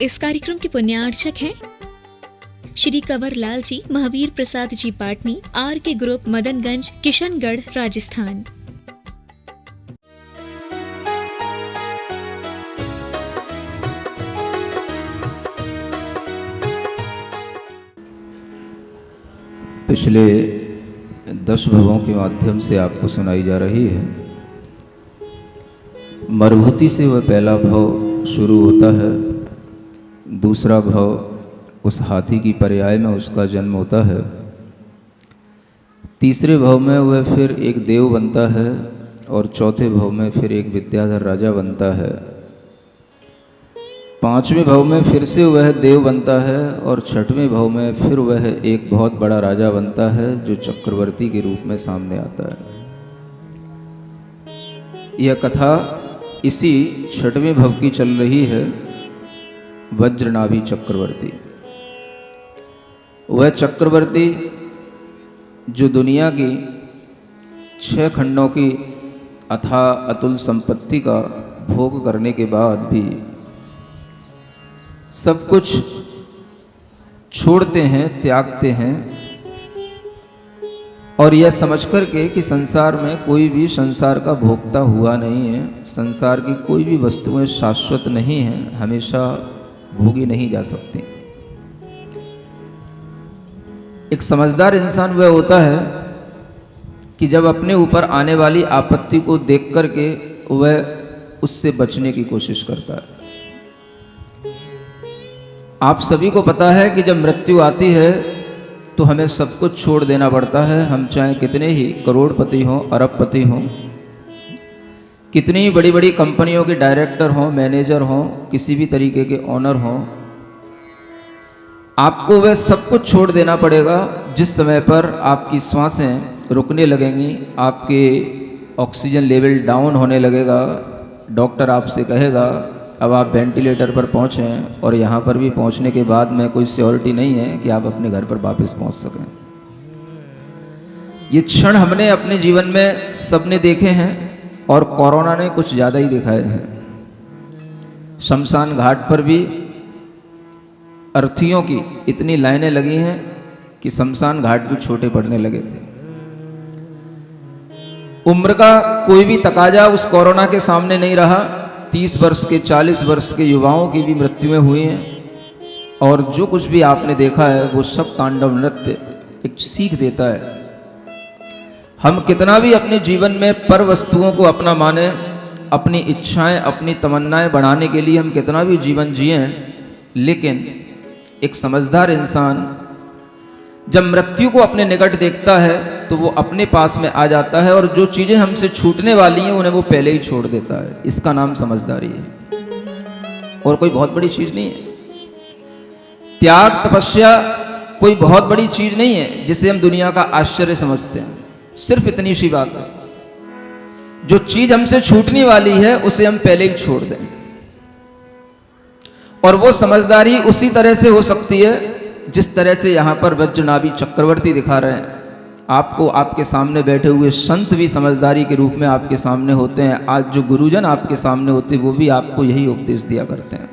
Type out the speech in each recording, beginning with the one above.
इस कार्यक्रम के पुण्यार्चक हैं श्री कंवर लाल जी, महावीर प्रसाद जी पाटनी, आर के ग्रुप, मदनगंज, किशनगढ़, राजस्थान। पिछले 10 भवों के माध्यम से आपको सुनाई जा रही है। मरुभूति से वह पहला भव शुरू होता है, दूसरा भव उस हाथी की पर्याय में उसका जन्म होता है, तीसरे भव में वह फिर एक देव बनता है और चौथे भव में फिर एक विद्याधर राजा बनता है, पांचवें भव में फिर से वह देव बनता है और छठवें भव में फिर वह एक बहुत बड़ा राजा बनता है जो चक्रवर्ती के रूप में सामने आता है। यह कथा इसी छठवें भव की चल रही है। वज्रनाभि चक्रवर्ती, वह चक्रवर्ती जो दुनिया की 6 खंडों की अथाह अतुल संपत्ति का भोग करने के बाद भी सब कुछ छोड़ते हैं, त्यागते हैं और यह समझ कर के कि संसार में कोई भी संसार का भोक्ता हुआ नहीं है, संसार की कोई भी वस्तुएं शाश्वत नहीं हैं, हमेशा भोगी नहीं जा सकती। एक समझदार इंसान वह होता है कि जब अपने ऊपर आने वाली आपत्ति को देख करके वह उससे बचने की कोशिश करता है। आप सभी को पता है कि जब मृत्यु आती है तो हमें सब कुछ छोड़ देना पड़ता है। हम चाहे कितने ही करोड़पति हों, अरबपति हों, कितनी ही बड़ी बड़ी कंपनियों के डायरेक्टर हों, मैनेजर हों, किसी भी तरीके के ऑनर हों, आपको वह सब कुछ छोड़ देना पड़ेगा जिस समय पर आपकी सांसें रुकने लगेंगी, आपके ऑक्सीजन लेवल डाउन होने लगेगा। डॉक्टर आपसे कहेगा अब आप वेंटिलेटर पर पहुँचें और यहाँ पर भी पहुँचने के बाद में कोई श्योरिटी नहीं है कि आप अपने घर पर वापस पहुँच सकें। ये क्षण हमने अपने जीवन में सबने देखे हैं और कोरोना ने कुछ ज़्यादा ही दिखाए हैं। शमशान घाट पर भी अर्थियों की इतनी लाइनें लगी हैं कि शमशान घाट भी छोटे पड़ने लगे थे। उम्र का कोई भी तकाजा उस कोरोना के सामने नहीं रहा। 30 वर्ष के, 40 वर्ष के युवाओं की भी मृत्युएं हुई हैं और जो कुछ भी आपने देखा है वो सब तांडव नृत्य एक सीख देता है। हम कितना भी अपने जीवन में पर वस्तुओं को अपना माने, अपनी इच्छाएं, अपनी तमन्नाएं बढ़ाने के लिए हम कितना भी जीवन जिए, लेकिन एक समझदार इंसान जब मृत्यु को अपने निकट देखता है तो वो अपने पास में आ जाता है और जो चीज़ें हमसे छूटने वाली हैं उन्हें वो पहले ही छोड़ देता है। इसका नाम समझदारी है और कोई बहुत बड़ी चीज़ नहीं है। त्याग, तपस्या कोई बहुत बड़ी चीज़ नहीं है जिसे हम दुनिया का आश्चर्य समझते हैं। सिर्फ इतनी सी बात है, जो चीज़ हमसे छूटने वाली है उसे हम पहले ही छोड़ दें। और वो समझदारी उसी तरह से हो सकती है जिस तरह से यहाँ पर वज्रनाभि चक्रवर्ती दिखा रहे हैं। आपको आपके सामने बैठे हुए संत भी समझदारी के रूप में आपके सामने होते हैं। आज जो गुरुजन आपके सामने होते हैं वो भी आपको यही उपदेश दिया करते हैं।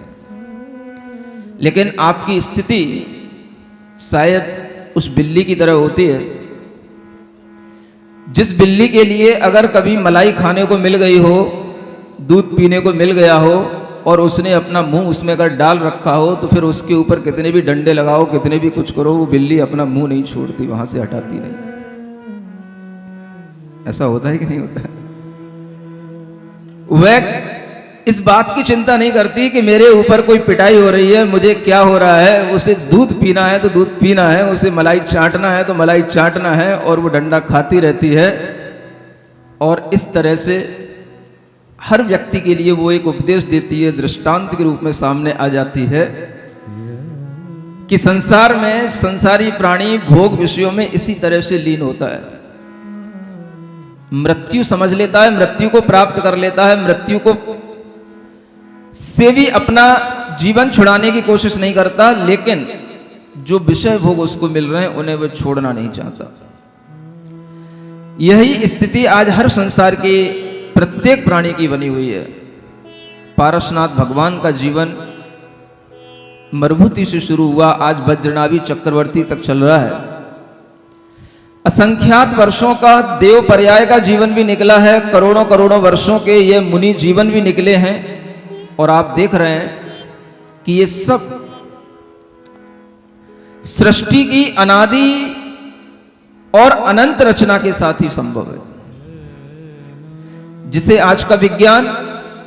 लेकिन आपकी स्थिति शायद उस बिल्ली की तरह होती है जिस बिल्ली के लिए अगर कभी मलाई खाने को मिल गई हो, दूध पीने को मिल गया हो और उसने अपना मुंह उसमें अगर डाल रखा हो तो फिर उसके ऊपर कितने भी डंडे लगाओ, कितने भी कुछ करो, वो बिल्ली अपना मुंह नहीं छोड़ती, वहां से हटाती नहीं। ऐसा होता है कि नहीं होता है? वह इस बात की चिंता नहीं करती कि मेरे ऊपर कोई पिटाई हो रही है, मुझे क्या हो रहा है। उसे दूध पीना है तो दूध पीना है, उसे मलाई चाटना है तो मलाई चाटना है और वो डंडा खाती रहती है। और इस तरह से हर व्यक्ति के लिए वो एक उपदेश देती है, दृष्टांत के रूप में सामने आ जाती है कि संसार में संसारी प्राणी भोग विषयों में इसी तरह से लीन होता है। मृत्यु समझ लेता है, मृत्यु को प्राप्त कर लेता है, मृत्यु को से भी अपना जीवन छुड़ाने की कोशिश नहीं करता, लेकिन जो विषय भोग उसको मिल रहे हैं उन्हें वह छोड़ना नहीं चाहता। यही स्थिति आज हर संसार के प्रत्येक प्राणी की बनी हुई है। पारसनाथ भगवान का जीवन मरुभूति से शुरू हुआ, आज वज्रनाभि चक्रवर्ती तक चल रहा है। असंख्यात वर्षों का देव पर्याय का जीवन भी निकला है, करोड़ों करोड़ों वर्षों के ये मुनि जीवन भी निकले हैं। और आप देख रहे हैं कि ये सब सृष्टि की अनादि और अनंत रचना के साथ ही संभव है, जिसे आज का विज्ञान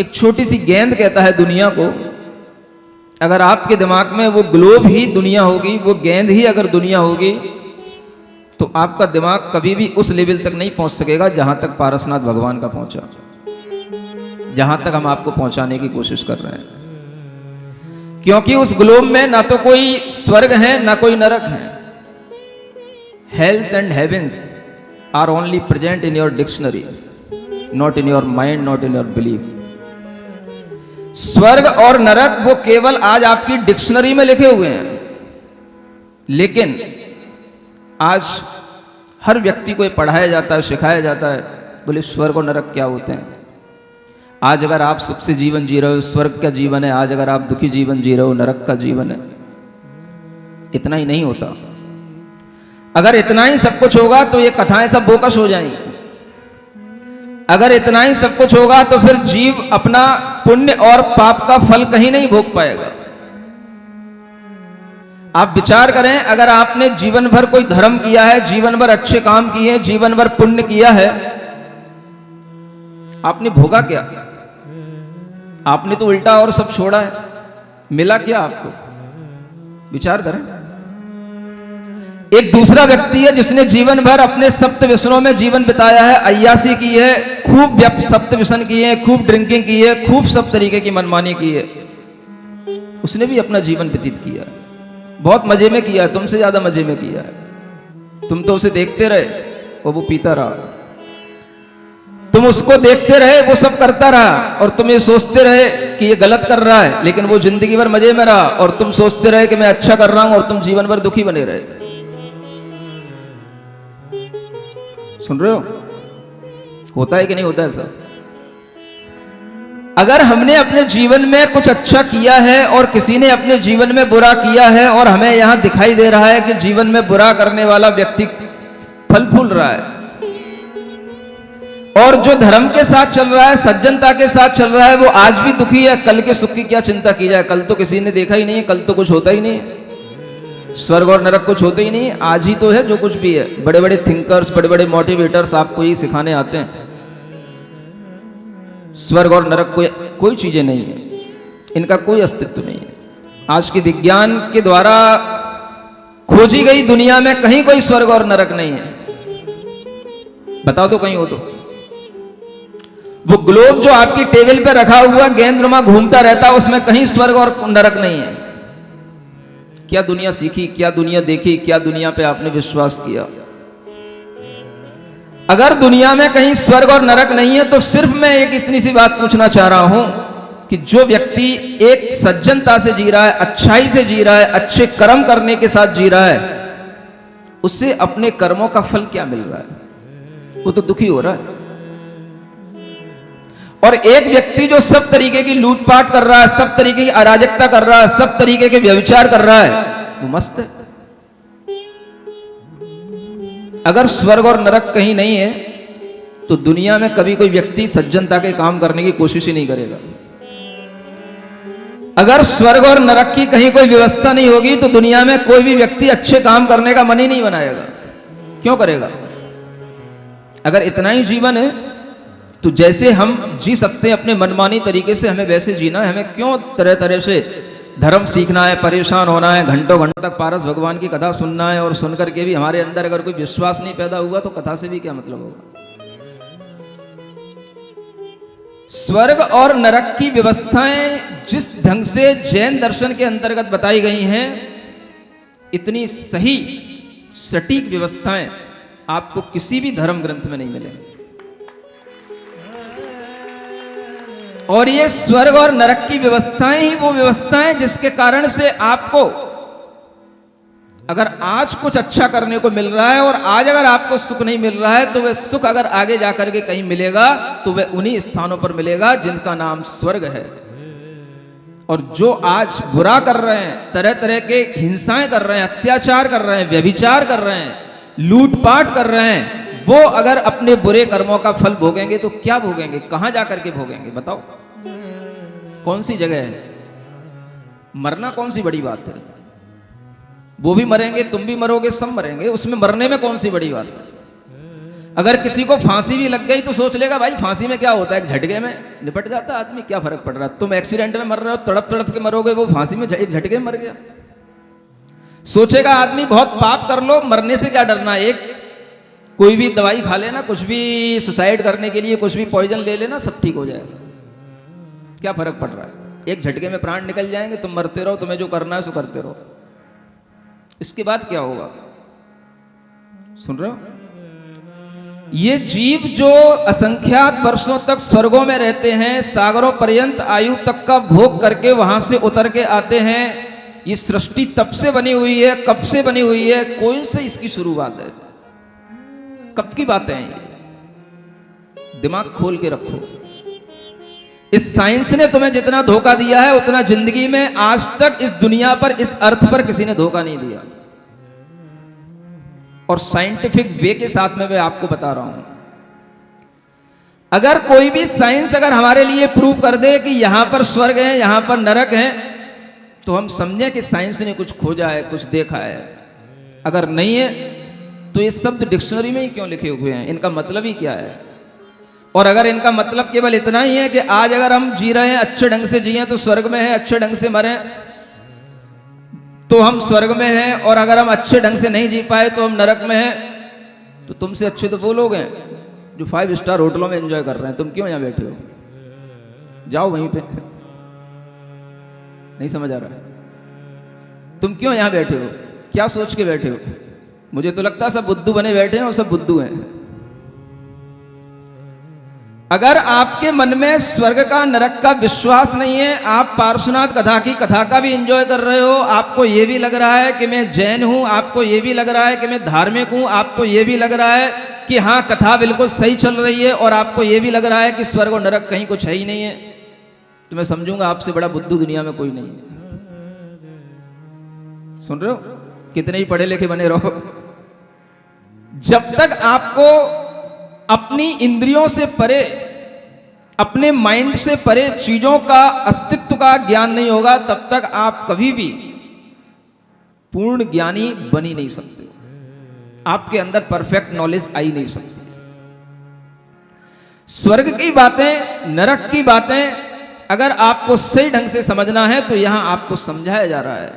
एक छोटी सी गेंद कहता है दुनिया को। अगर आपके दिमाग में वो ग्लोब ही दुनिया होगी, वो गेंद ही अगर दुनिया होगी, तो आपका दिमाग कभी भी उस लेवल तक नहीं पहुंच सकेगा जहां तक पारसनाथ भगवान का पहुंचा, जहां तक हम आपको पहुंचाने की कोशिश कर रहे हैं। क्योंकि उस ग्लोब में ना तो कोई स्वर्ग है ना कोई नरक है। Hells and heavens are only present in your dictionary, not in your mind, not in your belief. स्वर्ग और नरक वो केवल आज आपकी डिक्शनरी में लिखे हुए हैं, लेकिन आज हर व्यक्ति को ये पढ़ाया जाता है, सिखाया जाता है, बोले स्वर्ग और नरक क्या होते हैं। आज अगर आप सुख से जीवन जी रहे हो, स्वर्ग का जीवन है। आज अगर आप दुखी जीवन जी रहे हो, नरक का जीवन है। इतना ही नहीं होता। अगर इतना ही सब कुछ होगा तो ये कथाएं सब बोकस हो जाएंगी। अगर इतना ही सब कुछ होगा तो फिर जीव अपना पुण्य और पाप का फल कहीं नहीं भोग पाएगा। आप विचार करें, अगर आपने जीवन भर कोई धर्म किया है, जीवन भर अच्छे काम किए, जीवन भर पुण्य किया है, आपने भोगा क्या? आपने तो उल्टा और सब छोड़ा है। मिला क्या आपको? विचार करें। एक दूसरा व्यक्ति है जिसने जीवन भर अपने सप्त व्यसनों में जीवन बिताया है, अय्यासी की है, खूब सप्त व्यसन किए हैं, खूब ड्रिंकिंग की है, खूब सब तरीके की मनमानी की है। उसने भी अपना जीवन व्यतीत किया है, बहुत मजे में किया है, तुमसे ज्यादा मजे में किया है। तुम तो उसे देखते रहे और वो पीता रहा, तुम उसको देखते रहे, वो सब करता रहा, और तुम ये सोचते रहे कि ये गलत कर रहा है, लेकिन वो जिंदगी भर मजे में रहा, और तुम सोचते रहे कि मैं अच्छा कर रहा हूं, और तुम जीवन भर दुखी बने रहे। सुन रहे हो? होता है कि नहीं होता ऐसा? अगर हमने अपने जीवन में कुछ अच्छा किया है और किसी ने अपने जीवन में बुरा किया है, और हमें यहां दिखाई दे रहा है कि जीवन में बुरा करने वाला व्यक्ति फल फूल रहा है, और जो धर्म के साथ चल रहा है, सज्जनता के साथ चल रहा है, वो आज भी दुखी है, कल के सुख की क्या चिंता की जाए? कल तो किसी ने देखा ही नहीं है, कल तो कुछ होता ही नहीं है, स्वर्ग और नरक कुछ होते ही नहीं है। आज ही तो है जो कुछ भी है। बड़े बड़े थिंकर्स, बड़े बड़े मोटिवेटर्स आपको यही सिखाने आते हैं, स्वर्ग और नरक कोई चीजें नहीं है, इनका कोई अस्तित्व नहीं है। आज के विज्ञान के द्वारा खोजी गई दुनिया में कहीं कोई स्वर्ग और नरक नहीं है। बताओ तो कहीं हो तो। वो ग्लोब जो आपकी टेबल पे रखा हुआ गेंदनुमा घूमता रहता है, उसमें कहीं स्वर्ग और नरक नहीं है। क्या दुनिया सीखी, क्या दुनिया देखी, क्या दुनिया पे आपने विश्वास किया? अगर दुनिया में कहीं स्वर्ग और नरक नहीं है, तो सिर्फ मैं एक इतनी सी बात पूछना चाह रहा हूं कि जो व्यक्ति एक सज्जनता से जी रहा है, अच्छाई से जी रहा है, अच्छे कर्म करने के साथ जी रहा है, उससे अपने कर्मों का फल क्या मिल रहा है? वो तो दुखी हो रहा है। और एक व्यक्ति जो सब तरीके की लूटपाट कर रहा है, सब तरीके की अराजकता कर रहा है, सब तरीके के व्यभिचार कर रहा है, वो मस्त है। अगर स्वर्ग और नरक कहीं नहीं है, तो दुनिया में कभी कोई व्यक्ति सज्जनता के काम करने की कोशिश ही नहीं करेगा। अगर स्वर्ग और नरक की कहीं कोई व्यवस्था नहीं होगी, तो दुनिया में कोई भी व्यक्ति अच्छे काम करने का मन ही नहीं बनाएगा। क्यों करेगा? अगर इतना ही जीवन है, तो जैसे हम जी सकते हैं अपने मनमानी तरीके से, हमें वैसे जीना है। हमें क्यों तरह तरह से धर्म सीखना है, परेशान होना है, घंटों घंटों तक पारस भगवान की कथा सुनना है, और सुनकर के भी हमारे अंदर अगर कोई विश्वास नहीं पैदा हुआ, तो कथा से भी क्या मतलब होगा? स्वर्ग और नरक की व्यवस्थाएं जिस ढंग से जैन दर्शन के अंतर्गत बताई गई हैं, इतनी सही सटीक व्यवस्थाएं आपको किसी भी धर्म ग्रंथ में नहीं मिलेंगी। और ये स्वर्ग और नरक की व्यवस्थाएं ही वो व्यवस्थाएं जिसके कारण से आपको अगर आज कुछ अच्छा करने को मिल रहा है, और आज अगर आपको सुख नहीं मिल रहा है, तो वह सुख अगर आगे जाकर के कहीं मिलेगा, तो वह उन्हीं स्थानों पर मिलेगा जिनका नाम स्वर्ग है। और जो आज बुरा कर रहे हैं, तरह तरह के हिंसाएं कर रहे हैं, अत्याचार कर रहे हैं, व्यभिचार कर रहे हैं, लूटपाट कर रहे हैं, वो अगर अपने बुरे कर्मों का फल भोगेंगे तो क्या भोगेंगे, कहां जाकर के भोगेंगे? बताओ, कौन सी जगह है? मरना कौन सी बड़ी बात है? वो भी मरेंगे, तुम भी मरोगे, सब मरेंगे, उसमें मरने में कौन सी बड़ी बात है? अगर किसी को फांसी भी लग गई तो सोच लेगा भाई फांसी में क्या होता है, एक झटके में निपट जाता आदमी, क्या फर्क पड़ रहा है? तुम एक्सीडेंट में मर रहे हो, तड़प तड़प के मरोगे, वो फांसी में एक झटके में मर गया। सोचेगा आदमी बहुत पाप कर लो, मरने से क्या डरना है, एक कोई भी दवाई खा लेना, कुछ भी सुसाइड करने के लिए कुछ भी पॉइजन ले लेना, सब ठीक हो जाएगा, क्या फर्क पड़ रहा है? एक झटके में प्राण निकल जाएंगे, तुम मरते रहो, तुम्हें जो करना है सो करते रहो, इसके बाद क्या होगा? सुन रहे हो? ये जीव जो असंख्यात वर्षों तक स्वर्गों में रहते हैं, सागरों पर्यंत आयु तक का भोग करके वहां से उतर के आते हैं, ये सृष्टि तब से बनी हुई है, कब से बनी हुई है, कौन से इसकी शुरुआत है, कब की बातें हैं ये? दिमाग खोल के रखो। इस साइंस ने तुम्हें जितना धोखा दिया है उतना जिंदगी में आज तक इस दुनिया पर, इस अर्थ पर किसी ने धोखा नहीं दिया। और साइंटिफिक वे के साथ में मैं आपको बता रहा हूं, अगर कोई भी साइंस अगर हमारे लिए प्रूव कर दे कि यहां पर स्वर्ग है, यहां पर नरक है, तो हम समझें कि साइंस ने कुछ खोजा है, कुछ देखा है। अगर नहीं है तो ये शब्द डिक्शनरी में ही क्यों लिखे हुए हैं, इनका मतलब ही क्या है? और अगर इनका मतलब केवल इतना ही है कि आज अगर हम जी रहे हैं, अच्छे ढंग से जिए तो स्वर्ग में है, अच्छे ढंग से मरे तो हम स्वर्ग में हैं, और अगर हम अच्छे ढंग से नहीं जी पाए तो हम नरक में हैं, तो तुमसे अच्छे तो वो लोग हैं जो 5 स्टार होटलों में एंजॉय कर रहे हैं। तुम क्यों यहां बैठे हो? जाओ वहीं पे। नहीं समझ आ रहा है? तुम क्यों यहां बैठे हो? क्या सोच के बैठे हो? मुझे तो लगता है सब बुद्धू बने बैठे हैं और सब बुद्धू हैं। अगर आपके मन में स्वर्ग का, नरक का विश्वास नहीं है, आप पार्श्वनाथ कथा की कथा का भी एंजॉय कर रहे हो, आपको यह भी लग रहा है कि मैं जैन हूं, आपको यह भी लग रहा है कि मैं धार्मिक हूं, आपको यह भी लग रहा है कि हाँ कथा बिल्कुल सही चल रही है, और आपको यह भी लग रहा है कि स्वर्ग और नरक कहीं कुछ है ही नहीं है, तो मैं समझूंगा आपसे बड़ा बुद्धू दुनिया में कोई नहीं है। सुन रहे हो? कितने ही पढ़े लिखे बने रहो, जब तक आपको अपनी इंद्रियों से परे, अपने माइंड से परे चीजों का अस्तित्व का ज्ञान नहीं होगा, तब तक आप कभी भी पूर्ण ज्ञानी बन ही नहीं सकते, आपके अंदर परफेक्ट नॉलेज आ ही नहीं सकती। स्वर्ग की बातें, नरक की बातें अगर आपको सही ढंग से समझना है तो यहां आपको समझाया जा रहा है,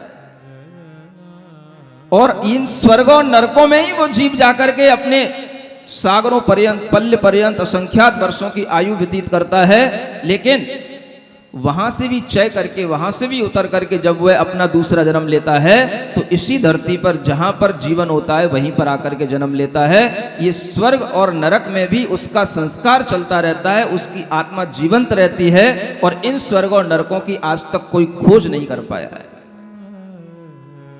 और इन स्वर्गों नरकों में ही वो जीव जाकर के अपने सागरों पर्यंत, पल्य पर्यंत असंख्यात वर्षों की आयु व्यतीत करता है, लेकिन वहां से भी चय करके, वहां से भी उतर करके जब वह अपना दूसरा जन्म लेता है तो इसी धरती पर जहां पर जीवन होता है वहीं पर आकर के जन्म लेता है। ये स्वर्ग और नरक में भी उसका संस्कार चलता रहता है, उसकी आत्मा जीवंत रहती है, और इन स्वर्ग और नरकों की आज तक कोई खोज नहीं कर पाया है।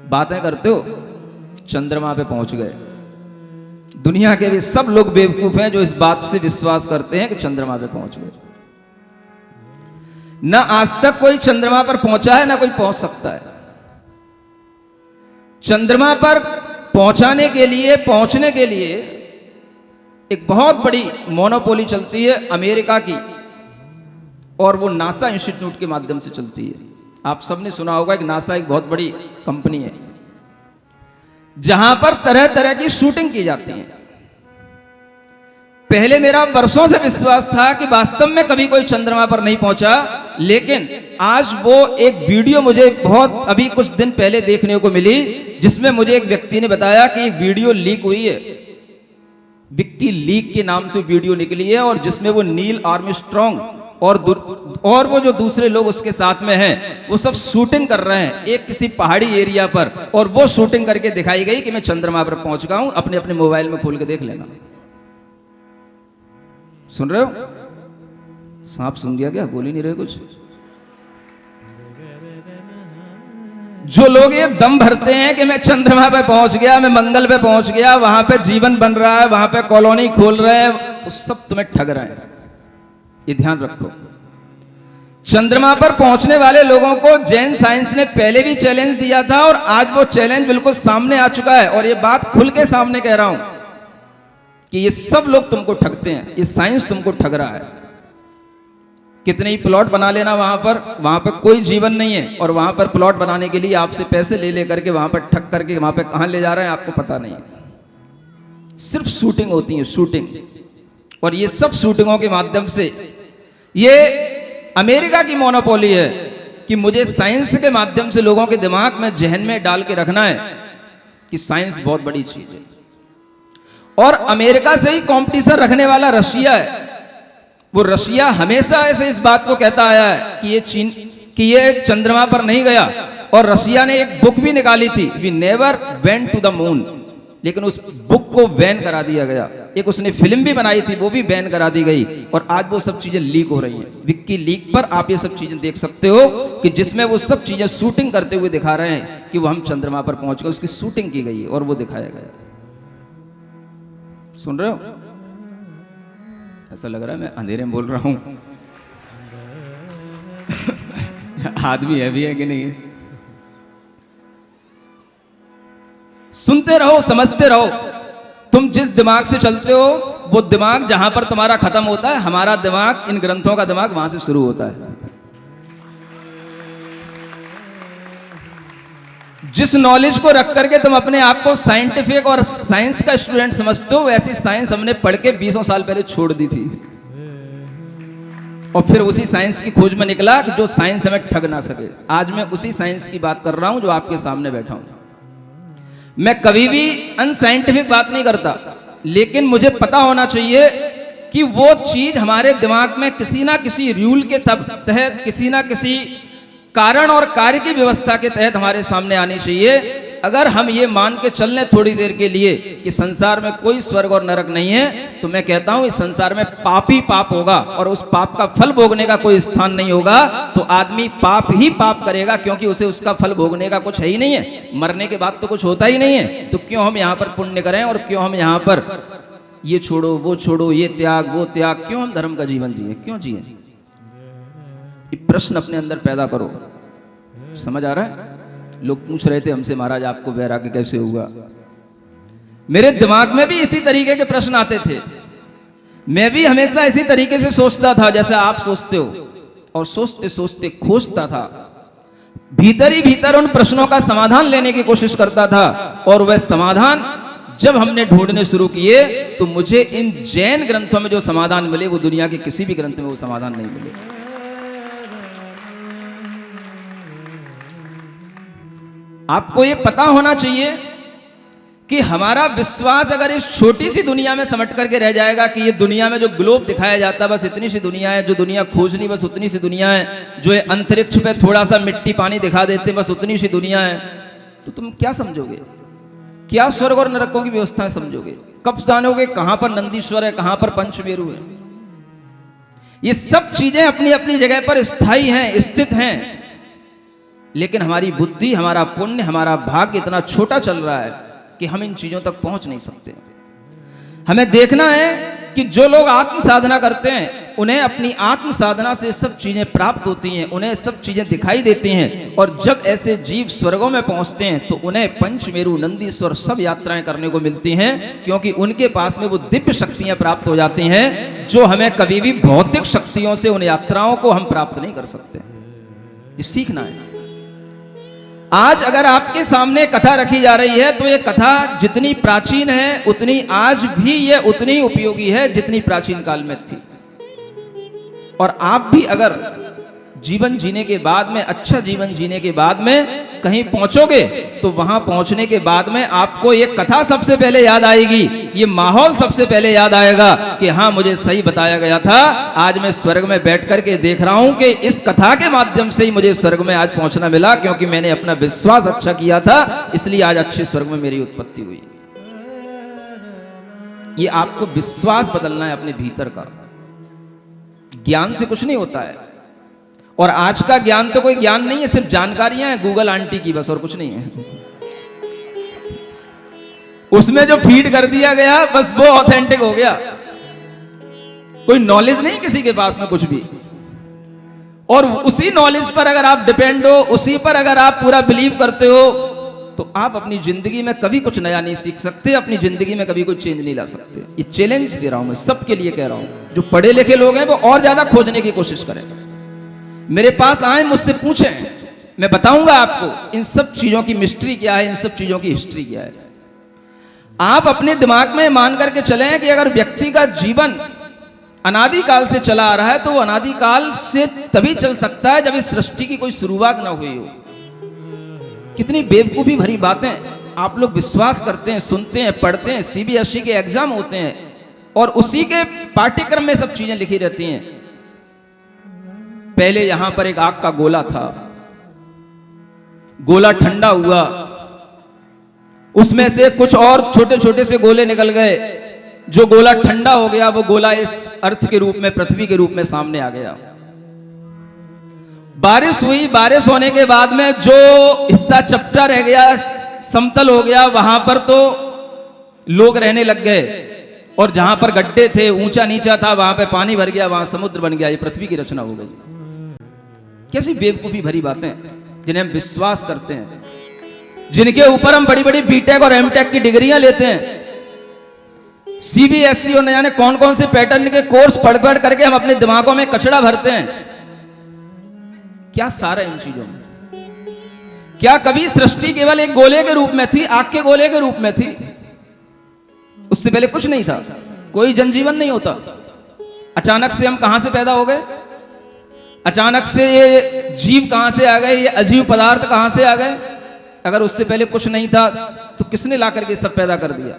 बातें करते हो, चंद्रमा पे पहुंच गए। दुनिया के भी सब लोग बेवकूफ हैं जो इस बात से विश्वास करते हैं कि चंद्रमा पे पहुंच गए। ना आज तक कोई चंद्रमा पर पहुंचा है, ना कोई पहुंच सकता है। चंद्रमा पर पहुंचाने के लिए, पहुंचने के लिए एक बहुत बड़ी मोनोपोली चलती है अमेरिका की, और वो नासा इंस्टीट्यूट के माध्यम से चलती है। आप सबने सुना होगा कि नासा एक बहुत बड़ी कंपनी है जहां पर तरह तरह की शूटिंग की जाती है। पहले मेरा वर्षों से विश्वास था कि वास्तव में कभी कोई चंद्रमा पर नहीं पहुंचा, लेकिन आज वो एक वीडियो मुझे बहुत अभी कुछ दिन पहले देखने को मिली, जिसमें मुझे एक व्यक्ति ने बताया कि वीडियो लीक हुई है, विक्की लीक के नाम से वीडियो निकली है, और जिसमें वो नील आर्मस्ट्रांग और वो जो दूसरे लोग उसके साथ में हैं वो सब शूटिंग कर रहे हैं एक किसी पहाड़ी एरिया पर, और वो शूटिंग करके दिखाई गई कि मैं चंद्रमा पर पहुंच गया हूं। अपने अपने मोबाइल में खोल के देख लेना। सुन रहे हो? सांप सुन गया क्या? बोल ही नहीं रहे कुछ। जो लोग ये दम भरते हैं कि मैं चंद्रमा पे पहुंच गया, मैं मंगल पे पहुंच गया, वहां पे जीवन बन रहा है, वहां पे कॉलोनी खोल रहे हैं, वो सब तुम्हें ठग रहे हैं। ये ध्यान रखो। चंद्रमा पर पहुंचने वाले लोगों को जैन साइंस ने पहले भी चैलेंज दिया था और आज वो चैलेंज बिल्कुल सामने आ चुका है। और ये बात खुल के सामने कह रहा हूं कि ये सब लोग तुमको ठगते हैं, ये साइंस तुमको ठग रहा है। कितने ही प्लॉट बना लेना वहां पर कोई जीवन नहीं है, और वहां पर प्लॉट बनाने के लिए आपसे पैसे ले लेकर के वहां पर ठग करके वहां पर कहां ले जा रहे हैं आपको पता नहीं है। सिर्फ शूटिंग होती है, शूटिंग। और ये सब शूटिंगों के माध्यम से ये अमेरिका की मोनोपोली है कि मुझे साइंस के माध्यम से लोगों के दिमाग में, जहन में डाल के रखना है कि साइंस बहुत बड़ी चीज है। और अमेरिका से ही कंपटीशन रखने वाला रशिया है। वो रशिया हमेशा ऐसे इस बात को कहता आया है कि ये चंद्रमा पर नहीं गया। और रशिया ने एक बुक भी निकाली थी, we never went to the moon, लेकिन उस बुक को बैन करा दिया गया। एक उसने फिल्म भी बनाई थी, वो भी बैन करा दी गई। और आज वो सब चीजें लीक हो रही हैं। विकी लीक पर आप ये सब चीजें देख सकते हो कि जिसमें वो सब चीजें शूटिंग करते हुए दिखा रहे हैं कि वो हम चंद्रमा पर पहुंच गए, उसकी शूटिंग की गई है और वो दिखाया गया। सुन रहे हो? ऐसा लग रहा है मैं अंधेरे में बोल रहा हूं। आदमी है भी है कि नहीं है? सुनते रहो, समझते रहो। तुम जिस दिमाग से चलते हो वो दिमाग जहां पर तुम्हारा खत्म होता है, हमारा दिमाग, इन ग्रंथों का दिमाग वहां से शुरू होता है। जिस नॉलेज को रख करके तुम अपने आप को साइंटिफिक और साइंस का स्टूडेंट समझते हो, वैसी साइंस हमने पढ़ के 20 साल पहले छोड़ दी थी। और फिर उसी साइंस की खोज में निकला कि जो साइंस हमें ठग ना सके। आज मैं उसी साइंस की बात कर रहा हूं जो आपके सामने बैठा हूं। मैं कभी भी अनसाइंटिफिक बात नहीं करता, लेकिन मुझे पता होना चाहिए कि वो चीज हमारे दिमाग में किसी ना किसी रूल के तहत, किसी ना किसी कारण और कार्य की व्यवस्था के तहत हमारे सामने आनी चाहिए। अगर हम ये मान के चल लें थोड़ी देर के लिए कि संसार में कोई स्वर्ग और नरक नहीं है, तो मैं कहता हूं इस संसार में पाप ही पाप होगा और उस पाप का फल भोगने का कोई स्थान नहीं होगा। तो आदमी पाप ही पाप करेगा, क्योंकि उसे उसका फल भोगने का कुछ है ही नहीं है। मरने के बाद तो कुछ होता ही नहीं है। तो क्यों हम यहां पर पुण्य करें और क्यों हम यहां पर ये छोड़ो वो छोड़ो, ये त्याग वो त्याग, क्यों हम धर्म का जीवन जिए? क्यों जिए? प्रश्न अपने अंदर पैदा करो। समझ आ रहा है? लोग पूछ रहे थे हमसे, महाराज आपको वैराग्य कैसे हुआ? मेरे दिमाग में भी इसी तरीके के प्रश्न आते थे। मैं भी हमेशा इसी तरीके से सोचता था जैसे आप सोचते हो, और सोचते सोचते खोजता था, भीतर ही भीतर उन प्रश्नों का समाधान लेने की कोशिश करता था। और वह समाधान जब हमने ढूंढने शुरू किए तो मुझे इन जैन ग्रंथों में जो समाधान मिले वो दुनिया के किसी भी ग्रंथ में वो समाधान नहीं मिले। आपको ये पता होना चाहिए कि हमारा विश्वास अगर इस छोटी सी दुनिया में समट करके रह जाएगा कि ये दुनिया में जो ग्लोब दिखाया जाता है बस इतनी सी दुनिया है, जो दुनिया खोजनी बस उतनी सी दुनिया है, जो ये अंतरिक्ष पे थोड़ा सा मिट्टी पानी दिखा देते बस उतनी सी दुनिया है, तो तुम क्या समझोगे? क्या स्वर्ग और नरकों की व्यवस्था समझोगे? कब जानोगे कहां पर नंदीश्वर है, कहां पर पंचमेरु है? ये सब चीजें अपनी अपनी जगह पर स्थायी हैं, स्थित हैं, लेकिन हमारी बुद्धि, हमारा पुण्य, हमारा भाग्य इतना छोटा चल रहा है कि हम इन चीजों तक पहुंच नहीं सकते। हमें देखना है कि जो लोग आत्म साधना करते हैं उन्हें अपनी आत्म साधना से सब चीजें प्राप्त होती हैं, उन्हें सब चीजें दिखाई देती हैं। और जब ऐसे जीव स्वर्गों में पहुंचते हैं तो उन्हें पंचमेरु, नंदीश्वर सब यात्राएं करने को मिलती हैं, क्योंकि उनके पास में वो दिव्य शक्तियां प्राप्त हो जाती हैं जो हमें कभी भी भौतिक शक्तियों से उन यात्राओं को हम प्राप्त नहीं कर सकते। ये सीखना है। आज अगर आपके सामने कथा रखी जा रही है तो ये कथा जितनी प्राचीन है उतनी आज भी ये उतनी उपयोगी है जितनी प्राचीन काल में थी। और आप भी अगर जीवन जीने के बाद में, अच्छा जीवन जीने के बाद में कहीं पहुंचोगे तो वहां पहुंचने के बाद में आपको ये कथा सबसे पहले याद आएगी, ये माहौल सबसे पहले याद आएगा कि हाँ मुझे सही बताया गया था। आज मैं स्वर्ग में बैठ करके देख रहा हूं कि इस कथा के माध्यम से ही मुझे स्वर्ग में आज पहुंचना मिला, क्योंकि मैंने अपना विश्वास अच्छा किया था, इसलिए आज अच्छे स्वर्ग में मेरी उत्पत्ति हुई। ये आपको विश्वास बदलना है अपने भीतर का। ज्ञान से कुछ नहीं होता है, और आज का ज्ञान तो कोई ज्ञान नहीं है, सिर्फ जानकारियां हैं गूगल आंटी की, बस और कुछ नहीं है। उसमें जो फीड कर दिया गया बस वो ऑथेंटिक हो गया, कोई नॉलेज नहीं किसी के पास में कुछ भी। और उसी नॉलेज पर अगर आप डिपेंड हो, उसी पर अगर आप पूरा बिलीव करते हो, तो आप अपनी जिंदगी में कभी कुछ नया नहीं सीख सकते, अपनी जिंदगी में कभी कोई चेंज नहीं ला सकते। ये चैलेंज दे रहा हूं मैं सबके लिए, कह रहा हूं जो पढ़े लिखे लोग हैं वो और ज्यादा खोजने की कोशिश करें। मेरे पास आए, मुझसे पूछें, मैं बताऊंगा आपको इन सब चीजों की मिस्ट्री क्या है, इन सब चीजों की हिस्ट्री क्या है। आप अपने दिमाग में मान करके चलें कि अगर व्यक्ति का जीवन अनादिकाल से चला आ रहा है, तो वो अनादिकाल से तभी चल सकता है जब इस सृष्टि की कोई शुरुआत ना हुई हो। कितनी बेवकूफी भरी बातें आप लोग विश्वास करते हैं, सुनते हैं, पढ़ते हैं। सीबीएसई के एग्जाम होते हैं और उसी के पाठ्यक्रम में सब चीजें लिखी रहती हैं। पहले यहां पर एक आग का गोला था, गोला ठंडा हुआ, उसमें से कुछ और छोटे छोटे से गोले निकल गए, जो गोला ठंडा हो गया वो गोला इस अर्थ के रूप में, पृथ्वी के रूप में सामने आ गया। बारिश हुई, बारिश होने के बाद में जो हिस्सा चपटा रह गया, समतल हो गया, वहां पर तो लोग रहने लग गए, और जहां पर गड्ढे थे, ऊंचा नीचा था, वहां पे पानी भर गया, वहां समुद्र बन गया। ये पृथ्वी की रचना हो गई। कैसी बेवकूफी भरी बातें जिन्हें हम विश्वास करते हैं, जिनके ऊपर हम बड़ी बड़ी बीटेक और एमटेक की डिग्रियां लेते हैं। सीबीएसई और न जाने कौन कौन से पैटर्न के कोर्स पढ़ पढ़ करके हम अपने दिमागों में कचड़ा भरते हैं। क्या सारा इन चीजों में? क्या कभी सृष्टि केवल एक गोले के रूप में थी, आग के गोले के रूप में थी? उससे पहले कुछ नहीं था, कोई जनजीवन नहीं होता। अचानक से हम कहां से पैदा हो गए? अचानक से ये जीव कहां से आ गए? ये अजीव पदार्थ कहां से आ गए? अगर उससे पहले कुछ नहीं था तो किसने ला करके सब पैदा कर दिया?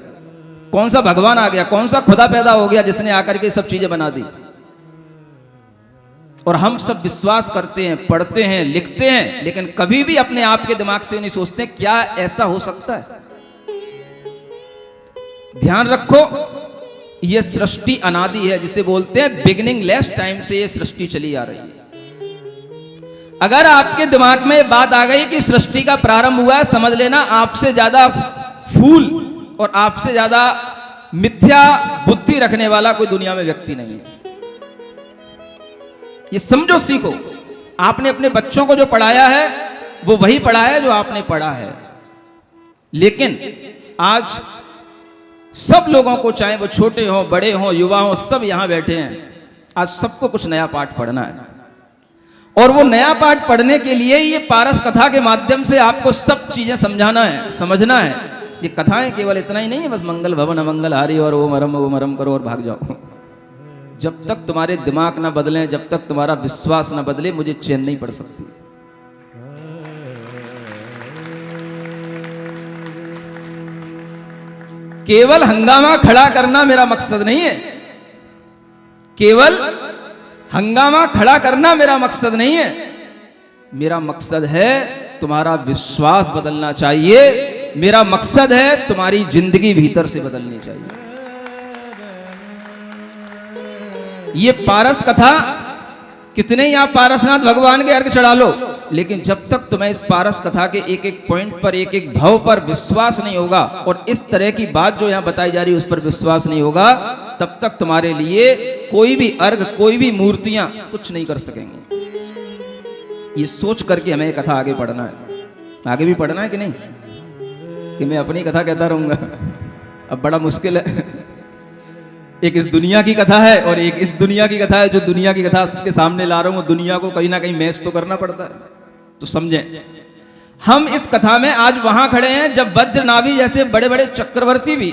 कौन सा भगवान आ गया? कौन सा खुदा पैदा हो गया जिसने आकर के सब चीजें बना दी? और हम सब विश्वास करते हैं, पढ़ते हैं, लिखते हैं, लेकिन कभी भी अपने आप के दिमाग से नहीं सोचते क्या ऐसा हो सकता है। ध्यान रखो, यह सृष्टि अनादि है, जिसे बोलते हैं बिगिनिंग लेस टाइम से यह सृष्टि चली आ रही है। अगर आपके दिमाग में बात आ गई कि सृष्टि का प्रारंभ हुआ है, समझ लेना आपसे ज्यादा फूल और आपसे ज्यादा मिथ्या बुद्धि रखने वाला कोई दुनिया में व्यक्ति नहीं है। ये समझो, सीखो। आपने अपने बच्चों को जो पढ़ाया है वो वही पढ़ाया है जो आपने पढ़ा है। लेकिन आज सब लोगों को, चाहे वो छोटे हों, बड़े हों, युवा हों, सब यहां बैठे हैं, आज सबको कुछ नया पाठ पढ़ना है। और वो नया पाठ पढ़ने के लिए ये पारस कथा के माध्यम से आपको सब चीजें समझाना है, समझना है। ये कथाएं केवल इतना ही नहीं है बस मंगल भवन अमंगल हारी और वो मरम करो और भाग जाओ। जब तक तुम्हारे दिमाग ना बदले, जब तक तुम्हारा विश्वास ना बदले, मुझे चैन नहीं पड़ सकती। केवल हंगामा खड़ा करना मेरा मकसद नहीं है, केवल हंगामा खड़ा करना मेरा मकसद नहीं है। मेरा मकसद है तुम्हारा विश्वास बदलना चाहिए, मेरा मकसद है तुम्हारी जिंदगी भीतर से बदलनी चाहिए। ये पारस कथा, कितने ही आप पारसनाथ भगवान के अर्घ चढ़ा लो, लेकिन जब तक तुम्हें इस पारस कथा के एक एक पॉइंट पर, एक एक भाव पर विश्वास नहीं होगा, और इस तरह की बात जो यहां बताई जा रही है उस पर विश्वास नहीं होगा, तब तक तुम्हारे लिए कोई भी अर्घ, कोई भी मूर्तियां कुछ नहीं कर सकेंगे। ये सोच करके हमें कथा आगे पढ़ना है। आगे भी पढ़ना है कि नहीं, कि मैं अपनी कथा कहता रहूंगा? अब बड़ा मुश्किल है। एक इस दुनिया की कथा है और एक इस दुनिया की कथा है। जो दुनिया की कथा उसके सामने ला रहा हूं, दुनिया को कहीं ना कहीं मैच तो करना पड़ता है। तो समझें, हम इस कथा में आज वहां खड़े हैं जब वज्रनाभि जैसे बड़े बड़े चक्रवर्ती भी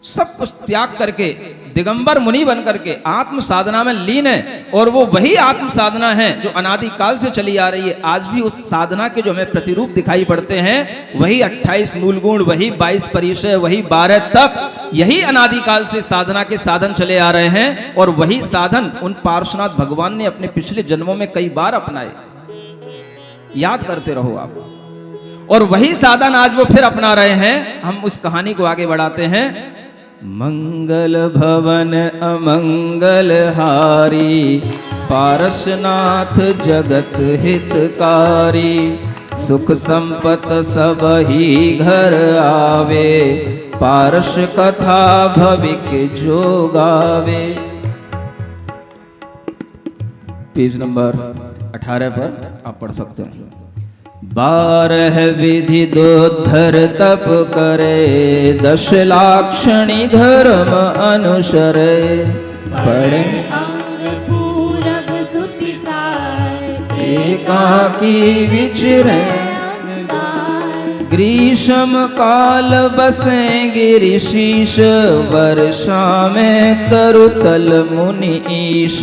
सब कुछ त्याग करके दिगंबर मुनि बन करके आत्म साधना में लीन है। और वो वही आत्म साधना है जो अनादिकाल से चली आ रही है। आज भी उस साधना के जो हमें प्रतिरूप दिखाई पड़ते हैं, वही 28 मूल गुण, वही 22 परिचय, वही 12 तप, यही अनादिकाल से साधना के साधन चले आ रहे हैं। और वही साधन उन पार्श्वनाथ भगवान ने अपने पिछले जन्मों में कई बार अपनाए। याद करते रहो आप। और वही साधन आज वो फिर अपना रहे हैं। हम उस कहानी को आगे बढ़ाते हैं। मंगल भवन अमंगल हारी, पारसनाथ जगत हितकारी, सुख संपत सब ही घर आवे, पारस कथा भविक जो गावे। पेज नंबर 18 पर आप पढ़ सकते हैं। 12 विधि दोधर तप करे, 10 लाक्षणी धर्म अनुसरे। पढ़े अंग पूरब सुति सार, एकाकी विचरे, ग्रीष्म काल बसेंगे ऋषिश, वर्षा में तरुतल मुनि ईश।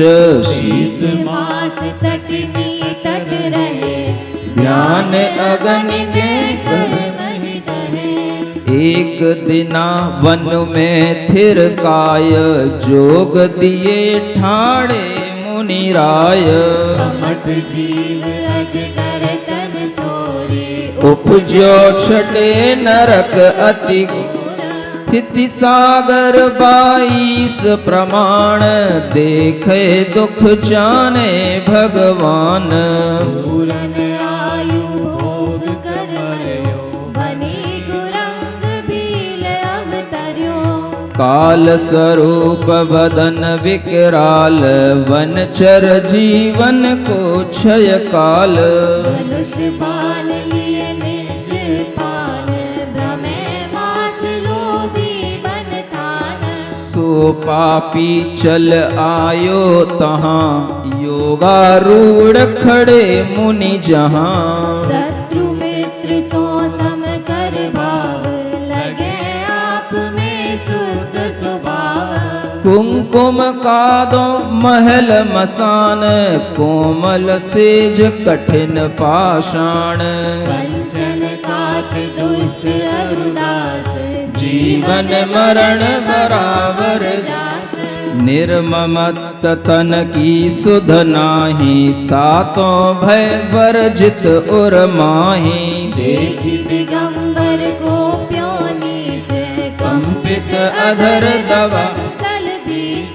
शीत मास तटनी तट रहे, ध्यान अगनि देख नहीं रहे। एक दिना वन में थिर काय, जोग दिए ठाड़े मुनि राय। कमठ जीव अजगर तन छोड़े, उपजो छटे नरक अति स्थिति सागर 22 प्रमाण, देखे दुख जाने भगवान। पूरन आयु भोग कर मर्यो, बनी गुरंग भील अवतर्यो। काल स्वरूप बदन विकराल, वनचर जीवन को क्षय काल। धनुष बाण लिए निज पान, भ्रमे मास लोभी बन ठान। सो पापी चल आयो तहाँ, योगारूढ़ खड़े मुनि जहाँ। शत्रु मित्र सो सम कर भाव, लगे आप में शुद्ध स्वभाव। कुमकुम कादो महल मसान, कोमल सेज कठिन पाषाण। कंचन काच दुष्ट अरुदास, जीवन मरण बराबर जास। निर्ममत तन की सुध नाही, सातों भय वर्जित उर माही। देखी दिगंबर को प्यो नीच, कंपित अधर दवा तल बीच।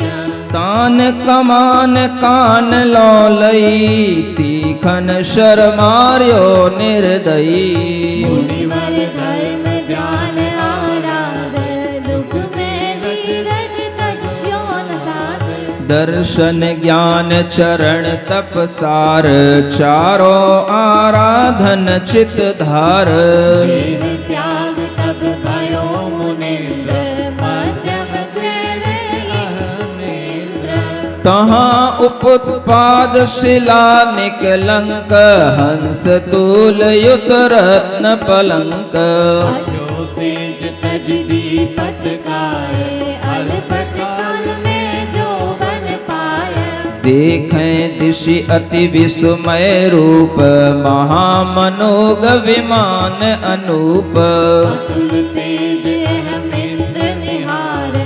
तान कमान कान लौलई, तीखन शर मार्यो निर्दयी। मुनिवर धर्म ध्यान आराध, दुख में धीरज तज्जो न साध। दर्शन ज्ञान चरण तप सार, चारों आराधन चित धार। देह त्याग तब भयो मुनिंद्र, मध्यम ग्रहण इंद्र। तहाँ उपत्पाद शिला निकलंक, हंस तूल युत रत्न पलंक। अठो सेज तज दीपत काए, अलपत काल में जो बन पाया। देखें दिशि अति विस्मय रूप, महामनोग विमान अनूप। अतुल तेज अहम इंद्र निहार,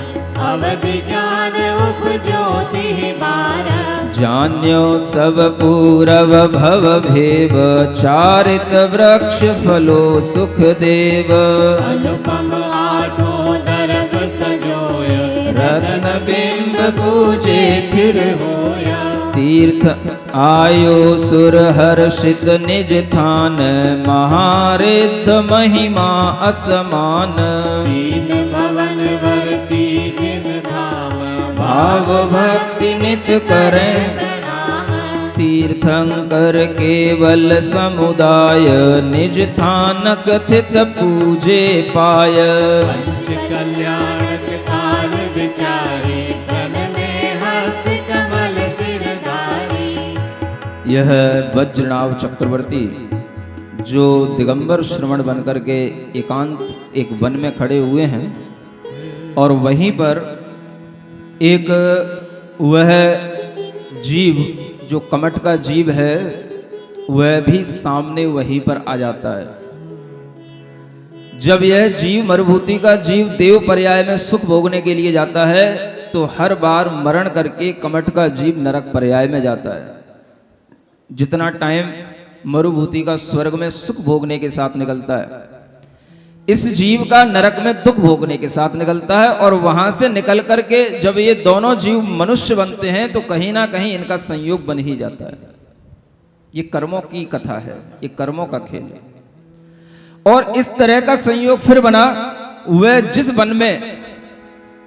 अवधि ज्ञान उपजो तिह बार। जान्यो सब पूरव भव भेव, चारित वृक्ष फलो सुख देव। अनुपम आठो दरब सजोय, रत्न बिंब पूजे थिर होया। तीर्थ आयो सुर हर्षित निज थान, महारिद्ध महिमा असमान। दीन भवन वर्ती जिन धाम, भाव भक्ति नित करें, प्रणाम। तीर्थंकर केवल समुदाय, निज थानक थित पूजे पाय। पंच कल्याणक काल विचारे, तन में हस्त कमल सिरधारी। यह वज्रनाभ चक्रवर्ती जो दिगंबर श्रवण बनकर के एकांत एक वन में खड़े हुए हैं, और वहीं पर एक वह जीव जो कमट का जीव है, वह भी सामने वहीं पर आ जाता है। जब यह जीव मरुभूति का जीव देव पर्याय में सुख भोगने के लिए जाता है, तो हर बार मरण करके कमट का जीव नरक पर्याय में जाता है। जितना टाइम मरुभूति का स्वर्ग में सुख भोगने के साथ निकलता है, इस जीव का नरक में दुख भोगने के साथ निकलता है। और वहां से निकल करके जब ये दोनों जीव मनुष्य बनते हैं, तो कहीं ना कहीं इनका संयोग बन ही जाता है। ये कर्मों की कथा है, ये कर्मों का खेल है। और इस तरह का संयोग फिर बना, वह जिस वन में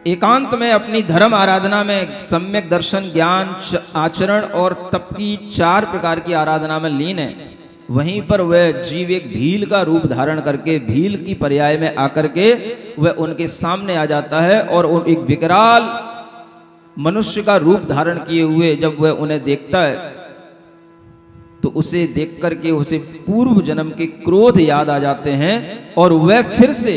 एकांत में अपनी धर्म आराधना में सम्यक दर्शन, ज्ञान, आचरण और तप की 4 प्रकार की आराधना में लीन है, वहीं पर वह जीव एक भील का रूप धारण करके भील की पर्याय में आकर के वह उनके सामने आ जाता है और एक विकराल मनुष्य का रूप धारण किए हुए जब वह उन्हें देखता है तो उसे देख करके उसे पूर्व जन्म के क्रोध याद आ जाते हैं और वह फिर से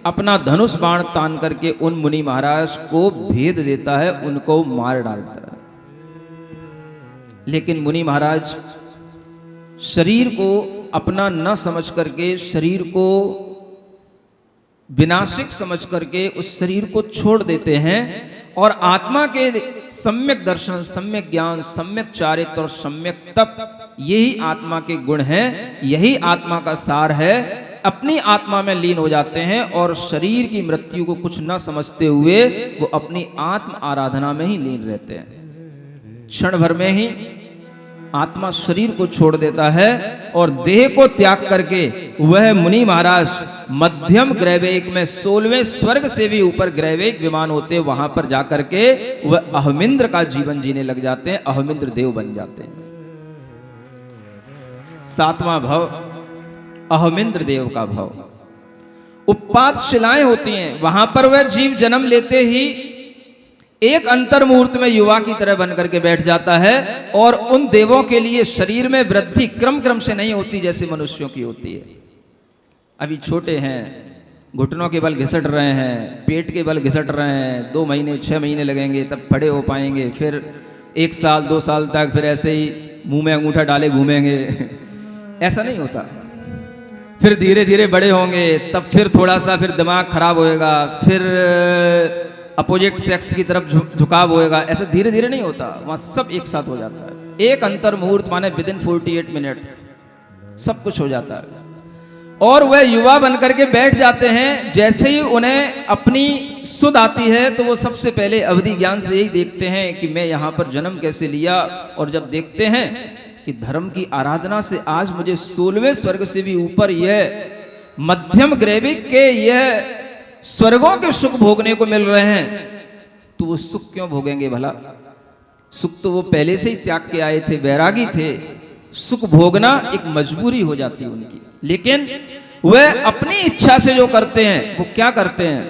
अपना धनुष बाण तान करके उन मुनि महाराज को भेद देता है, उनको मार डालता है। लेकिन मुनि महाराज शरीर को अपना न समझ करके, शरीर को विनाशिक समझ करके उस शरीर को छोड़ देते हैं और आत्मा के सम्यक दर्शन, सम्यक ज्ञान, सम्यक चारित्र और सम्यक तप, यही आत्मा के गुण हैं, यही आत्मा का सार है। अपनी आत्मा में लीन हो जाते हैं और शरीर की मृत्यु को कुछ न समझते हुए वो अपनी आत्म आराधना में ही लीन रहते हैं। क्षण भर में ही आत्मा शरीर को छोड़ देता है और देह को त्याग करके वह मुनि महाराज मध्यम ग्रैवेग में 16वें स्वर्ग से भी ऊपर ग्रैवेग विमान होते, वहां पर जाकर के वह अहमिंद्र का जीवन जीने लग जाते हैं, अहमिंद्र देव बन जाते हैं। 7वां भव अहमिंद्र देव का भव। उत्पात शिलाएं होती हैं, वहां पर वह जीव जन्म लेते ही एक अंतर मुहूर्त में युवा की तरह बन करके बैठ जाता है और उन देवों के लिए शरीर में वृद्धि क्रम क्रम से नहीं होती जैसे मनुष्यों की होती है। अभी छोटे हैं, घुटनों के बल घिसट रहे हैं, पेट के बल घिसट रहे हैं, 2 महीने 6 महीने लगेंगे तब बड़े हो पाएंगे, फिर 1 साल 2 साल तक फिर ऐसे ही मुंह में अंगूठा डाले घूमेंगे। ऐसा नहीं होता। फिर धीरे धीरे बड़े होंगे, तब फिर थोड़ा सा फिर दिमाग खराब होएगा, फिर अपोजिट सेक्स की तरफ झुकाव होएगा। ऐसा धीरे धीरे नहीं होता, वहां सब एक साथ हो जाता है। एक अंतर मुहूर्त माने विदिन 48 मिनट्स सब कुछ हो जाता है और वह युवा बनकर के बैठ जाते हैं। जैसे ही उन्हें अपनी सुध आती है तो वो सबसे पहले अवधि ज्ञान से यही देखते हैं कि मैं यहाँ पर जन्म कैसे लिया, और जब देखते हैं कि धर्म की आराधना से आज मुझे 16वें स्वर्ग से भी ऊपर यह मध्यम ग्रैविक के यह स्वर्गों के सुख भोगने को मिल रहे हैं, तो वो सुख क्यों भोगेंगे भला? सुख तो वो पहले से ही त्याग के आए थे, वैरागी थे। सुख भोगना एक मजबूरी हो जाती है उनकी, लेकिन वह अपनी इच्छा से जो करते हैं वो क्या करते हैं?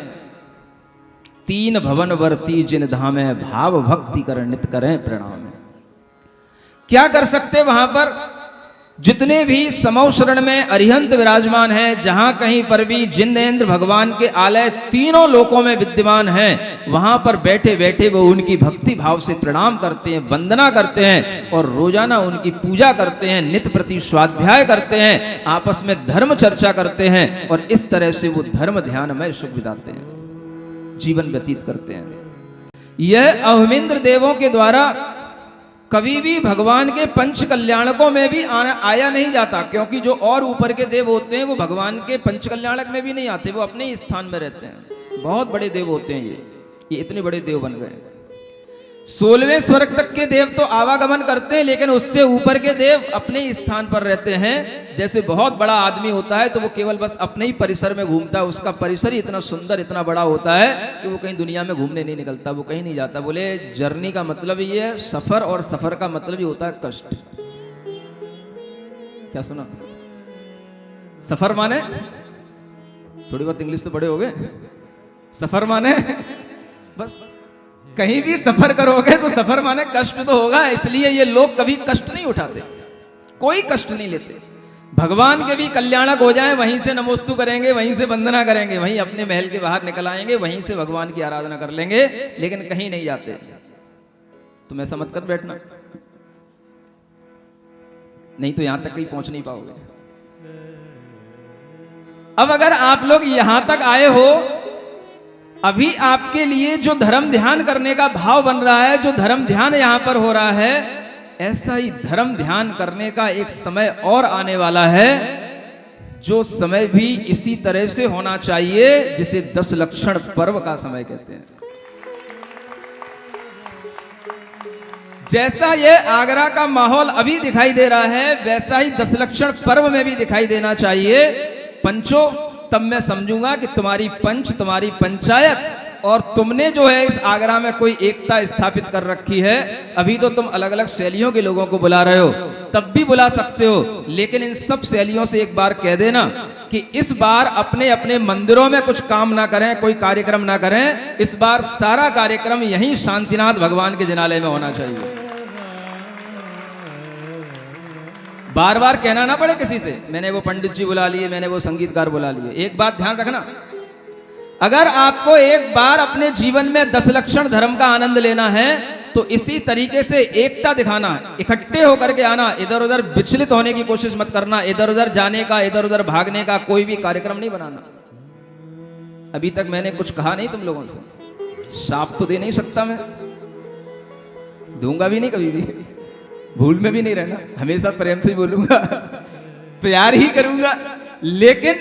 3 भवन वर्ती जिन धामे भाव भक्ति कर नित करें प्रणाम। क्या कर सकते वहां पर? जितने भी समौ शरण में अरिहंत विराजमान हैं, जहां कहीं पर भी जिनेंद्र भगवान के आलय तीनों लोकों में विद्यमान हैं, वहां पर बैठे बैठे वो उनकी भक्ति भाव से प्रणाम करते हैं, वंदना करते हैं और रोजाना उनकी पूजा करते हैं, नित्य प्रति स्वाध्याय करते हैं, आपस में धर्म चर्चा करते हैं और इस तरह से वो धर्म ध्यान में सुख बिताते हैं, जीवन व्यतीत करते हैं। यह अहमिंद्र देवों के द्वारा कभी भी भगवान के पंच कल्याणकों में भी आया नहीं जाता, क्योंकि जो और ऊपर के देव होते हैं वो भगवान के पंच कल्याणक में भी नहीं आते, वो अपने ही स्थान में रहते हैं। बहुत बड़े देव होते हैं ये इतने बड़े देव बन गए। 16वें स्वर्ग तक के देव तो आवागमन करते हैं, लेकिन उससे ऊपर के देव अपने ही स्थान पर रहते हैं। जैसे बहुत बड़ा आदमी होता है तो वो केवल बस अपने ही परिसर में घूमता है, उसका परिसर ही इतना सुंदर इतना बड़ा होता है कि वो कहीं दुनिया में घूमने नहीं निकलता, वो कहीं नहीं जाता। बोले जर्नी का मतलब ये है सफर, और सफर का मतलब ही होता है कष्ट। क्या सुना? सफर माने, थोड़ी बहुत इंग्लिश तो पढ़े होगे, सफर माने बस कहीं भी सफर करोगे तो सफर माने कष्ट तो होगा। इसलिए ये लोग कभी कष्ट नहीं उठाते, कोई कष्ट नहीं लेते। भगवान के भी कल्याणक हो जाए वहीं से नमोस्तु करेंगे, वहीं से वंदना करेंगे, वहीं अपने महल के बाहर निकल आएंगे, वहीं से भगवान की आराधना कर लेंगे, लेकिन कहीं नहीं जाते। तुम ऐसा मत कर बैठना, नहीं तो यहां तक कहीं पहुंच नहीं पाओगे। अब अगर आप लोग यहां तक आए हो, अभी आपके लिए जो धर्म ध्यान करने का भाव बन रहा है, जो धर्म ध्यान यहां पर हो रहा है, ऐसा ही धर्म ध्यान करने का एक समय और आने वाला है, जो समय भी इसी तरह से होना चाहिए जिसे 10 लक्षण पर्व का समय कहते हैं। जैसा ये आगरा का माहौल अभी दिखाई दे रहा है, वैसा ही 10 लक्षण पर्व में भी दिखाई देना चाहिए। पंचो, तब मैं समझूंगा कि तुम्हारी पंच, तुम्हारी पंचायत और तुमने जो है इस आगरा में कोई एकता स्थापित कर रखी है। अभी तो तुम अलग अलग शैलियों के लोगों को बुला रहे हो, तब भी बुला सकते हो, लेकिन इन सब शैलियों से एक बार कह देना कि इस बार अपने अपने मंदिरों में कुछ काम ना करें, कोई कार्यक्रम ना करें। इस बार सारा कार्यक्रम यहीं शांतिनाथ भगवान के जिनालय में होना चाहिए। बार बार कहना ना पड़े किसी से, मैंने वो पंडित जी बुला लिए, मैंने वो संगीतकार बुला लिए। एक बात ध्यान रखना, अगर आपको एक बार अपने जीवन में 10 लक्षण धर्म का आनंद लेना है तो इसी तरीके से एकता दिखाना, इकट्ठे होकर के आना, इधर उधर विचलित होने की कोशिश मत करना, इधर उधर जाने का, इधर उधर भागने का कोई भी कार्यक्रम नहीं बनाना। अभी तक मैंने कुछ कहा नहीं तुम लोगों से, शाप तो दे नहीं सकता, मैं दूंगा भी नहीं, कभी भी भूल में भी नहीं रहना, हमेशा प्रेम से ही बोलूंगा, प्यार ही करूंगा। लेकिन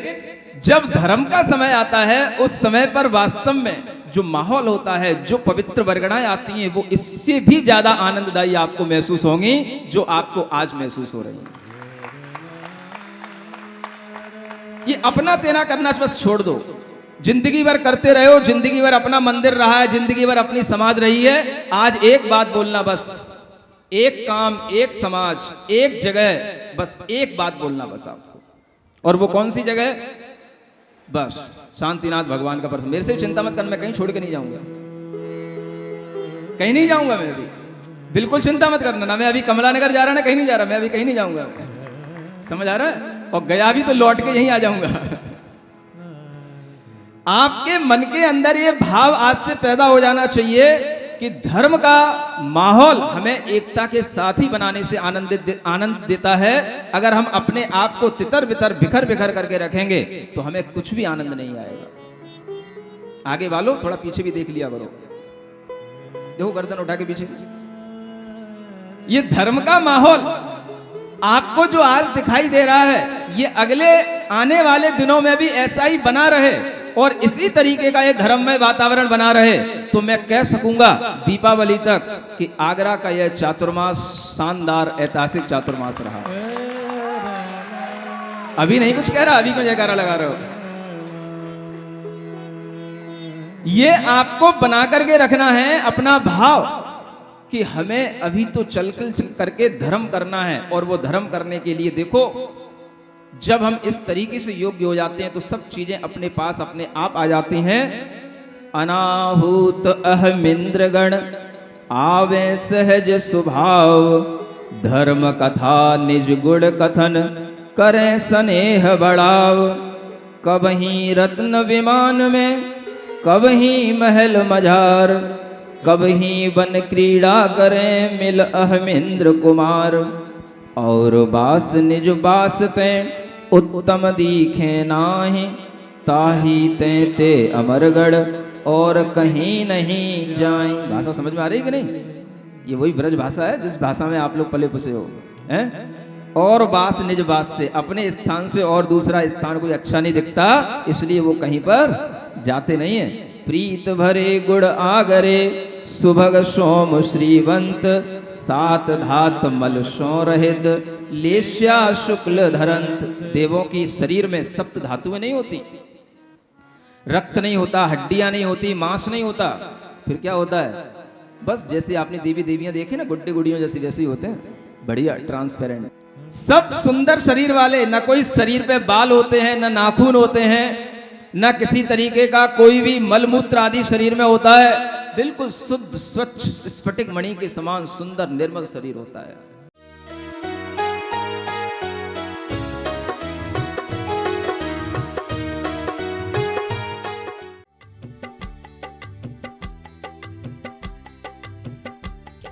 जब धर्म का समय आता है उस समय पर वास्तव में जो माहौल होता है, जो पवित्र वर्गणाएं आती हैं, वो इससे भी ज्यादा आनंददायी आपको महसूस होंगी जो आपको आज महसूस हो रही है। ये अपना तेना करना बस छोड़ दो, जिंदगी भर करते रहे हो, जिंदगी भर अपना मंदिर रहा है, जिंदगी भर अपनी समाज रही है। आज एक बात बोलना, बस एक काम, एक समाज, एक जगह, बस एक बात बोलना बस आपको। और वो कौन सी जगह? बस शांतिनाथ भगवान का प्रश्न। मेरे से चिंता मत कर, मैं कहीं छोड़ के नहीं जाऊंगा, कहीं नहीं जाऊंगा मैं अभी, बिल्कुल चिंता मत करना। ना मैं अभी कमला नगर जा रहा, ना कहीं नहीं जा रहा, मैं अभी कहीं नहीं जाऊंगा, समझ आ रहा है? और गया भी तो लौट के यहीं आ जाऊंगा। आपके मन के अंदर ये भाव आज से पैदा हो जाना चाहिए कि धर्म का माहौल हमें एकता के साथ ही बनाने से आनंद देता है। अगर हम अपने आप को तितर बितर बिखर बिखर करके रखेंगे तो हमें कुछ भी आनंद नहीं आएगा। आगे वालों थोड़ा पीछे भी देख लिया करो, देखो गर्दन उठा के पीछे। ये धर्म का माहौल आपको जो आज दिखाई दे रहा है, ये अगले आने वाले दिनों में भी ऐसा ही बना रहे और इसी तरीके का एक धर्ममय वातावरण बना रहे, तो मैं कह सकूंगा दीपावली तक कि आगरा का यह चातुर्मास शानदार ऐतिहासिक चातुर्मास रहा। अभी नहीं कुछ कह रहा, अभी क्यों जयकारा लगा रहे हो? ये आपको बना करके रखना है अपना भाव कि हमें अभी तो चल करके धर्म करना है। और वो धर्म करने के लिए देखो, जब हम इस तरीके से योग्य हो जाते हैं तो सब चीजें अपने पास अपने आप आ जाती हैं। अनाहूत अहमिंद्रगण आवे सहज स्वभाव, धर्म कथा निज गुण कथन करें स्नेह बढ़ाव। कबहीं रत्न विमान में, कबहीं महल मझार, कबहीं वन क्रीड़ा करें मिल अहमिंद्र कुमार। और बास निज बास ते उत्तम दीखे नाही, ताही ते ते अमरगढ़ और कहीं नहीं जाए। भाषा समझ में आ रही है कि नहीं? ये वही ब्रज भाषा है जिस भाषा में आप लोग पले पुसे हो, हैं? और बास निज बास से, अपने स्थान से और दूसरा स्थान कोई अच्छा नहीं दिखता, इसलिए वो कहीं पर जाते नहीं है। प्रीत भरे गुड़ आगरे, सुभग सोम श्रीवंत, सात धात मल सो रहित, लेश्या शुक्ल धरंत। देवों की शरीर में सप्त धातुएं नहीं होती, रक्त नहीं होता, हड्डियां नहीं होती, मांस नहीं होता, फिर क्या होता है? बस जैसे आपने देवी देवियां देखे ना, गुड्डे गुड़ियों जैसे वैसे ही होते हैं, बढ़िया ट्रांसपेरेंट, सब सुंदर शरीर वाले। न कोई शरीर पे बाल होते हैं, न नाखून होते हैं, न किसी तरीके का कोई भी मलमूत्र आदि शरीर में होता है। बिल्कुल शुद्ध स्वच्छ स्फटिक मणि के समान सुंदर निर्मल शरीर होता है।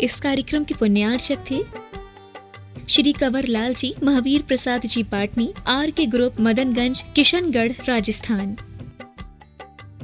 इस कार्यक्रम के पुण्यार्चक थे श्री कंवर लाल जी, महावीर प्रसाद जी पाटनी, आर के ग्रुप, मदनगंज, किशनगढ़, राजस्थान।